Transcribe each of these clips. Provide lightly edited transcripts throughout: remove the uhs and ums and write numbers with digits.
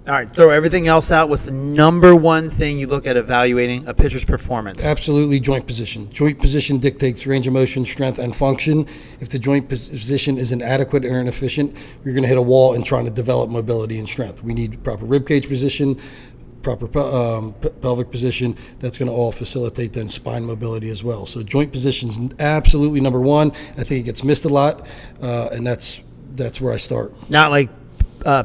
All right, throw everything else out. What's the number one thing you look at evaluating a pitcher's performance? Absolutely, joint position. Joint position dictates range of motion, strength, and function. If the joint position is inadequate or inefficient, you're going to hit a wall in trying to develop mobility and strength. We need proper rib cage position, proper pelvic position. That's going to all facilitate then spine mobility as well. So joint position is absolutely number one. I think it gets missed a lot, and that's where I start. Not like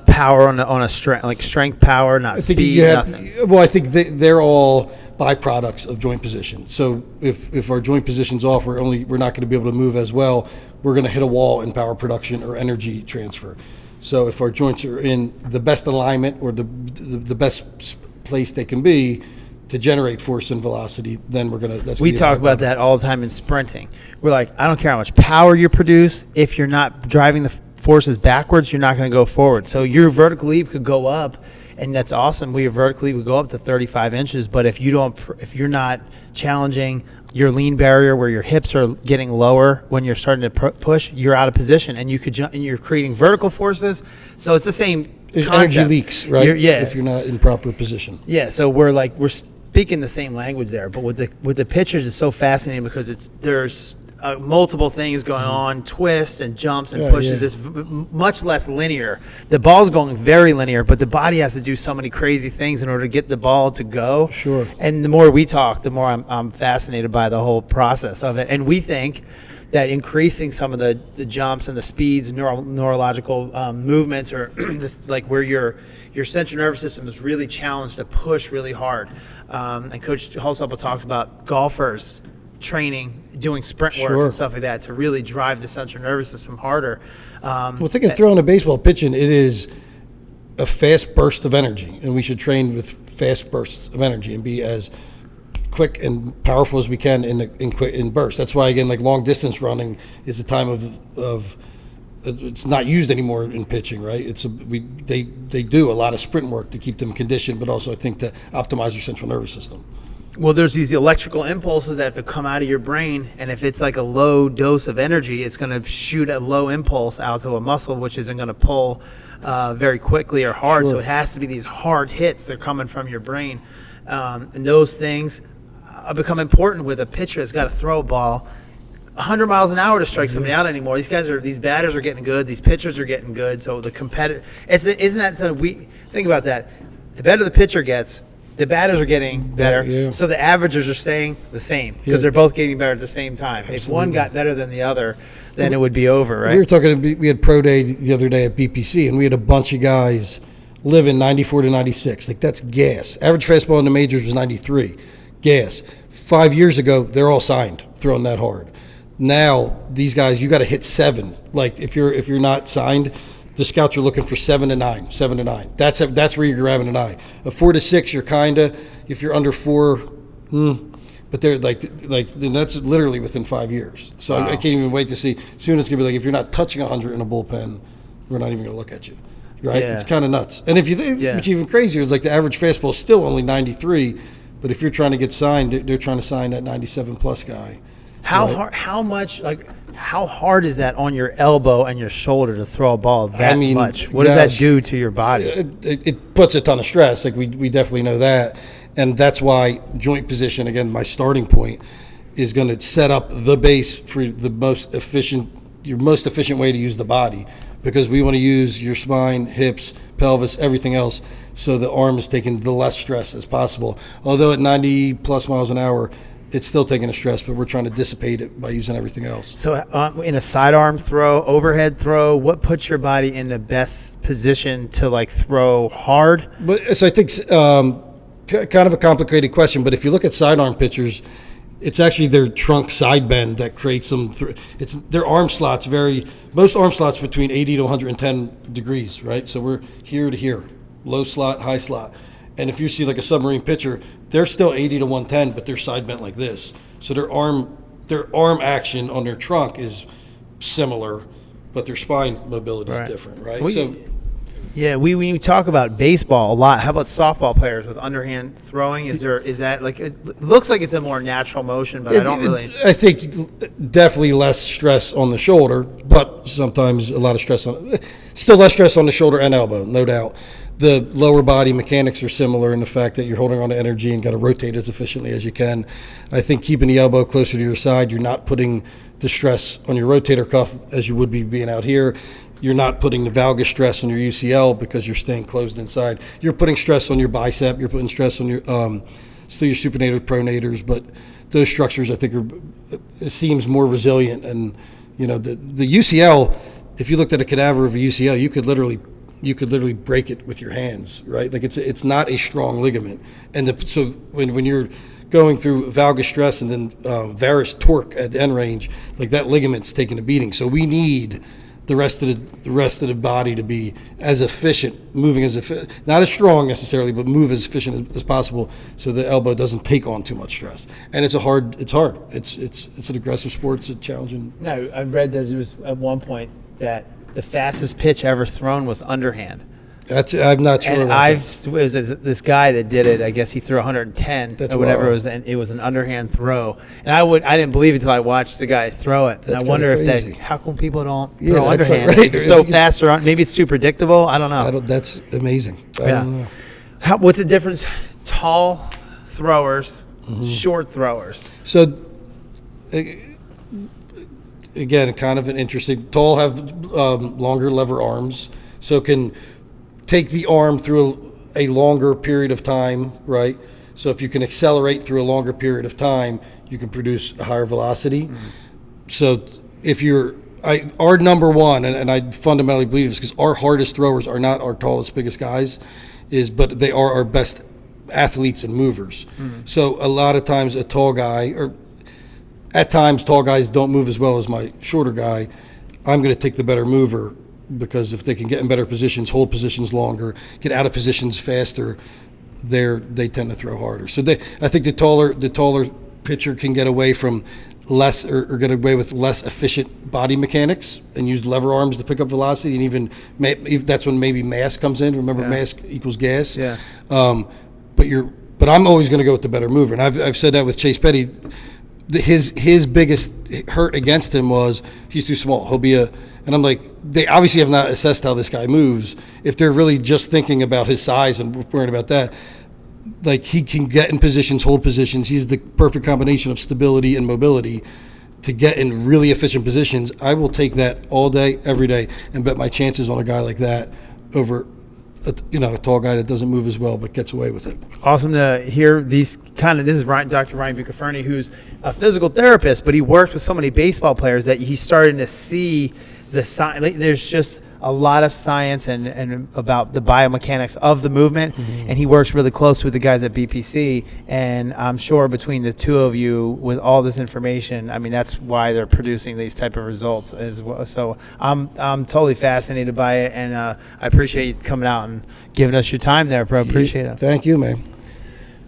power on a strength, like strength power, not speed, nothing. Well, I think they're all byproducts of joint position. So if our joint position's off, we're not going to be able to move as well. We're going to hit a wall in power production or energy transfer. So if our joints are in the best alignment or the best place they can be to generate force and velocity, then we talk about that all the time in sprinting. We're like, I don't care how much power you produce. If you're not driving the forces backwards, you're not going to go forward. So your vertical leap could go up, and that's awesome. Your vertical leap would go up to 35 inches. But if you're not challenging your lean barrier where your hips are getting lower when you're starting to push, you're out of position, and you could jump, and you're creating vertical forces. So it's the same. There's concept. Energy leaks, right? If you're not in proper position. Yeah. So we're speaking the same language there. But with the pitchers, it's so fascinating because there's multiple things going on, twists and jumps and pushes. It's much less linear. The ball's going very linear, but the body has to do so many crazy things in order to get the ball to go. Sure. And the more we talk, the more I'm fascinated by the whole process of it. And we think that increasing some of the jumps and the speeds, neurological movements, or like where your central nervous system is really challenged to push really hard. And Coach Hulsapple talks about golfers training, doing sprint work and stuff like that to really drive the central nervous system harder. Well, think of throwing a baseball, pitching. It is a fast burst of energy, and we should train with fast bursts of energy and be as quick and powerful as we can in bursts. That's why, again, like long distance running is a time of it's not used anymore in pitching, right? They do a lot of sprint work to keep them conditioned, but also I think to optimize your central nervous system. Well, there's these electrical impulses that have to come out of your brain, and if it's like a low dose of energy, it's going to shoot a low impulse out to a muscle, which isn't going to pull very quickly or hard. Sure. So it has to be these hard hits that are coming from your brain, and those things become important with a pitcher that's got to throw a ball 100 miles an hour to strike somebody out anymore. These batters are getting good, these pitchers are getting good. So the competitive, isn't that so? We think about that. The better the pitcher gets, the batters are getting better, so the averages are staying the same because they're both getting better at the same time. Absolutely. If one got better than the other, then it would be over, right? We had pro day the other day at BPC, and we had a bunch of guys living 94 to 96. Like, that's gas. Average fastball in the majors was 93. Gas. 5 years ago, they're all signed, throwing that hard. Now, these guys, you got to hit 7. Like, if you're not signed, the scouts are looking for 7 to 9. That's where you're grabbing an eye. A 4 to 6, you're if you're under 4, but they're like that's literally within 5 years. So wow. I can't even wait to see. Soon it's gonna be like, if you're not touching 100 in a bullpen, we're not even gonna look at you, right? Yeah. It's kind of nuts. And if you think, which even crazier is like the average fastball is still only 93, but if you're trying to get signed, they're trying to sign that 97 plus guy. How hard is that on your elbow and your shoulder to throw a ball that much? What does that do to your body? It puts a ton of stress. Like we definitely know that. And that's why joint position, again, my starting point, is going to set up the base for your most efficient way to use the body, because we want to use your spine, hips, pelvis, everything else, so the arm is taking the less stress as possible. Although at 90 plus miles an hour, it's still taking a stress, but we're trying to dissipate it by using everything else. So in a sidearm throw, overhead throw, what puts your body in the best position to like throw hard? So I think kind of a complicated question, but if you look at sidearm pitchers, it's actually their trunk side bend that creates them. It's their arm slots most arm slots between 80 to 110 degrees, right? So we're here to here, low slot, high slot. And if you see like a submarine pitcher, they're still 80 to 110, but they're side bent like this. So their arm action on their trunk is similar, but their spine mobility is different, right? We talk about baseball a lot. How about softball players with underhand throwing? Is that like, it looks like it's a more natural motion, but I think definitely less stress on the shoulder, but sometimes still less stress on the shoulder and elbow, no doubt. The lower body mechanics are similar in the fact that you're holding on to energy and got to rotate as efficiently as you can. I think keeping the elbow closer to your side, you're not putting the stress on your rotator cuff as you would be being out here. You're not putting the valgus stress on your UCL because you're staying closed inside. You're putting stress on your bicep. You're putting stress on your still your supinator pronators, but those structures I think it seems more resilient. And the UCL, if you looked at a cadaver of a UCL, you could literally break it with your hands, right? Like it's not a strong ligament, and so when you're going through valgus stress and then varus torque at the end range, like that ligament's taking a beating. So we need the rest of the body to be as efficient, moving not as strong necessarily, but move as efficient as possible, so the elbow doesn't take on too much stress. And it's hard. It's an aggressive sport. It's a challenging. No, I read that it was at one point that the fastest pitch ever thrown was underhand. I'm not sure. And it was this guy that did it. I guess he threw 110 or whatever it was, and it was an underhand throw. And I didn't believe it until I watched the guy throw it. And I wonder if how come people don't throw underhand? Right. Throw faster on. Maybe it's too predictable. I don't know. That's amazing. I don't know. What's the difference? Tall throwers, short throwers. So again, kind of an interesting. Tall have longer lever arms, so can take the arm through a longer period of time, right? So if you can accelerate through a longer period of time, you can produce a higher velocity. So if our number one, and I fundamentally believe this because our hardest throwers are not our tallest, biggest guys, but they are our best athletes and movers. So a lot of times a tall guy, or at times tall guys don't move as well as my shorter guy. I'm going to take the better mover, because if they can get in better positions, hold positions longer, get out of positions faster, they tend to throw harder. So I think the taller pitcher can get away from less or get away with less efficient body mechanics and use lever arms to pick up velocity, and even that's when maybe mass comes in. Remember, mass equals gas. Yeah. But I'm always going to go with the better mover, and I've said that with Chase Petty. His biggest hurt against him was he's too small. And I'm like, they obviously have not assessed how this guy moves. If they're really just thinking about his size and worrying about that, like he can get in positions, hold positions. He's the perfect combination of stability and mobility to get in really efficient positions. I will take that all day, every day, and bet my chances on a guy like that over a tall guy that doesn't move as well but gets away with it. Awesome to hear these this is Dr. Ryan Buccafurni, who's a physical therapist, but he worked with so many baseball players that he's starting to see the science. There's just a lot of science and about the biomechanics of the movement, and he works really close with the guys at BPC, and I'm sure between the two of you with all this information, I mean, that's why they're producing these type of results as well. So I'm totally fascinated by it, and I appreciate you coming out and giving us your time there, bro. Appreciate it. Thank you, man.